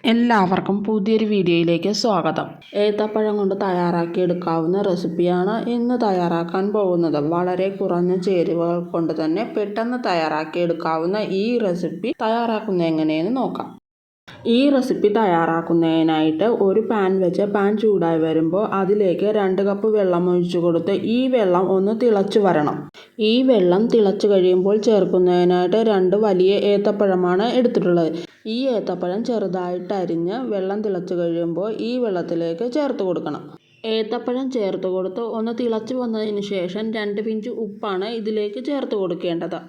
എല്ലാവർക്കും പുതിയൊരു വീഡിയോയിലേക്ക് സ്വാഗതം. ഏത്തപ്പഴം കൊണ്ട് തയ്യാറാക്കിയെടുക്കാവുന്ന റെസിപ്പിയാണ് ഇന്ന് തയ്യാറാക്കാൻ പോകുന്നത്. വളരെ കുറഞ്ഞ ചേരുവകൾ കൊണ്ട് തന്നെ പെട്ടെന്ന് തയ്യാറാക്കിയെടുക്കാവുന്ന ഈ റെസിപ്പി തയ്യാറാക്കുന്നത് എങ്ങനെയെന്ന് നോക്കാം. ഈ റെസിപ്പി തയ്യാറാക്കുന്നതിനായിട്ട് ഒരു പാൻ വെച്ച് പാൻ ചൂടായി വരുമ്പോൾ അതിലേക്ക് 2 കപ്പ് വെള്ളം ഒഴിച്ചു കൊടുത്ത് ഈ വെള്ളം ഒന്ന് തിളച്ച് വരണം. ഈ വെള്ളം തിളച്ച് കഴിയുമ്പോൾ ചേർക്കുന്നതിനായിട്ട് 2 വലിയ ഏത്തപ്പഴമാണ് എടുത്തിട്ടുള്ളത്. ഈ ഏത്തപ്പഴം ചെറുതായിട്ട് അരിഞ്ഞ് വെള്ളം തിളച്ച് കഴിയുമ്പോൾ ഈ വെള്ളത്തിലേക്ക് ചേർത്ത് കൊടുക്കണം. ഏത്തപ്പഴം ചേർത്ത് കൊടുത്ത് ഒന്ന് തിളച്ച് വന്നതിന് ശേഷം 2 പിഞ്ച് ഉപ്പാണ് ഇതിലേക്ക് ചേർത്ത് കൊടുക്കേണ്ടത്.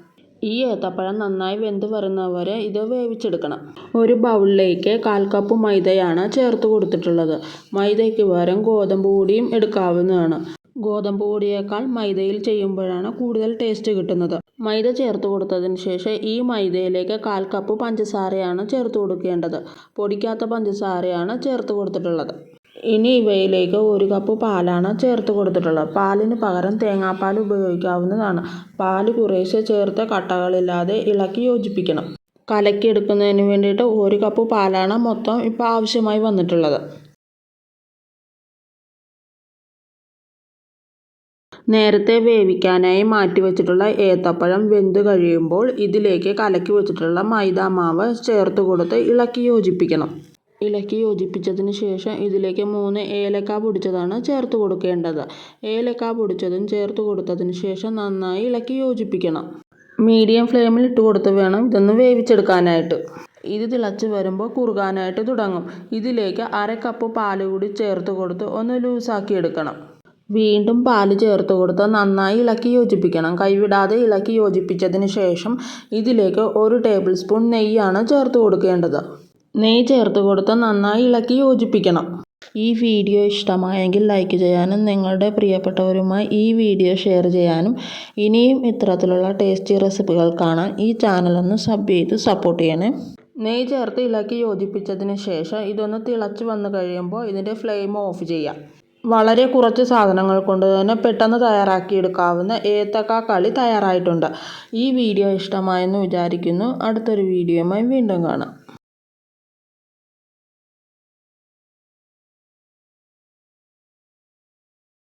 ഈ ഏത്തപ്പഴം നന്നായി വെന്ത് വരുന്നവരെ ഇത് വേവിച്ചെടുക്കണം. ഒരു ബൗളിലേക്ക് 1/4 കപ്പ് മൈദയാണ് ചേർത്ത് കൊടുത്തിട്ടുള്ളത്. മൈദയ്ക്ക് പകരം ഗോതമ്പ് പൊടിയും എടുക്കാവുന്നതാണ്. ഗോതമ്പ് പൊടിയേക്കാൾ മൈദയിൽ ചെയ്യുമ്പോഴാണ് കൂടുതൽ ടേസ്റ്റ് കിട്ടുന്നത്. മൈദ ചേർത്ത് കൊടുത്തതിന് ശേഷം ഈ മൈദയിലേക്ക് 1/4 കപ്പ് പഞ്ചസാരയാണ് ചേർത്ത് കൊടുക്കേണ്ടത്. പൊടിക്കാത്ത പഞ്ചസാരയാണ് ചേർത്ത് കൊടുത്തിട്ടുള്ളത്. ഇനി ഇവയിലേക്ക് 1 കപ്പ് പാലാണ് ചേർത്ത് കൊടുത്തിട്ടുള്ളത്. പാലിന് പകരം തേങ്ങാപ്പാൽ ഉപയോഗിക്കാവുന്നതാണ്. പാല് കുറേശ്ശെ ചേർത്ത് കട്ടകളില്ലാതെ ഇളക്കി യോജിപ്പിക്കണം. കലക്കിയെടുക്കുന്നതിന് വേണ്ടിയിട്ട് 1 കപ്പ് പാലാണ് മൊത്തം ഇപ്പോൾ ആവശ്യമായി വന്നിട്ടുള്ളത്. നേരത്തെ വേവിക്കാനായി മാറ്റി വെച്ചിട്ടുള്ള ഏത്തപ്പഴം വെന്ത് കഴിയുമ്പോൾ ഇതിലേക്ക് കലക്കി വെച്ചിട്ടുള്ള മൈദാമാവ് ചേർത്ത് കൊടുത്ത് ഇളക്കി യോജിപ്പിക്കണം. ഇളക്കി യോജിപ്പിച്ചതിന് ശേഷം ഇതിലേക്ക് 3 ഏലക്ക പൊടിച്ചതാണ് ചേർത്ത് കൊടുക്കേണ്ടത്. ഏലക്ക പൊടിച്ചതും ചേർത്ത് കൊടുത്തതിന് ശേഷം നന്നായി ഇളക്കി യോജിപ്പിക്കണം. മീഡിയം ഫ്ലെയിമിൽ ഇട്ട് കൊടുത്ത് വേണം ഇതൊന്ന് വേവിച്ചെടുക്കാനായിട്ട്. ഇത് തിളച്ച് വരുമ്പോൾ കുറുകാനായിട്ട് തുടങ്ങും. ഇതിലേക്ക് 1/2 കപ്പ് പാൽ കൂടി ചേർത്ത് കൊടുത്ത് ഒന്ന് ലൂസാക്കി എടുക്കണം. വീണ്ടും പാല് ചേർത്ത് കൊടുത്ത് നന്നായി ഇളക്കി യോജിപ്പിക്കണം. കൈവിടാതെ ഇളക്കി യോജിപ്പിച്ചതിന് ശേഷം ഇതിലേക്ക് 1 ടേബിൾ സ്പൂൺ നെയ്യാണ് ചേർത്ത് കൊടുക്കേണ്ടത്. നെയ്യ് ചേർത്ത് കൊടുത്ത് നന്നായി ഇളക്കി യോജിപ്പിക്കണം. ഈ വീഡിയോ ഇഷ്ടമായെങ്കിൽ ലൈക്ക് ചെയ്യാനും നിങ്ങളുടെ പ്രിയപ്പെട്ടവരുമായി ഈ വീഡിയോ ഷെയർ ചെയ്യാനും ഇനിയും ഇത്തരത്തിലുള്ള ടേസ്റ്റി റെസിപ്പികൾ കാണാൻ ഈ ചാനലൊന്ന് സബ് ചെയ്ത് സപ്പോർട്ട് ചെയ്യണേ. നെയ്യ് ചേർത്ത് ഇളക്കി യോജിപ്പിച്ചതിന് ശേഷം ഇതൊന്ന് തിളച്ച് വന്നു കഴിയുമ്പോൾ ഇതിൻ്റെ ഫ്ലെയിം ഓഫ് ചെയ്യാം. വളരെ കുറച്ച് സാധനങ്ങൾ കൊണ്ട് തന്നെ പെട്ടെന്ന് തയ്യാറാക്കിയെടുക്കാവുന്ന ഏത്തക്ക കളി തയ്യാറായിട്ടുണ്ട്. ഈ വീഡിയോ ഇഷ്ടമായെന്ന് വിചാരിക്കുന്നു. അടുത്തൊരു വീഡിയോയുമായി വീണ്ടും കാണാം.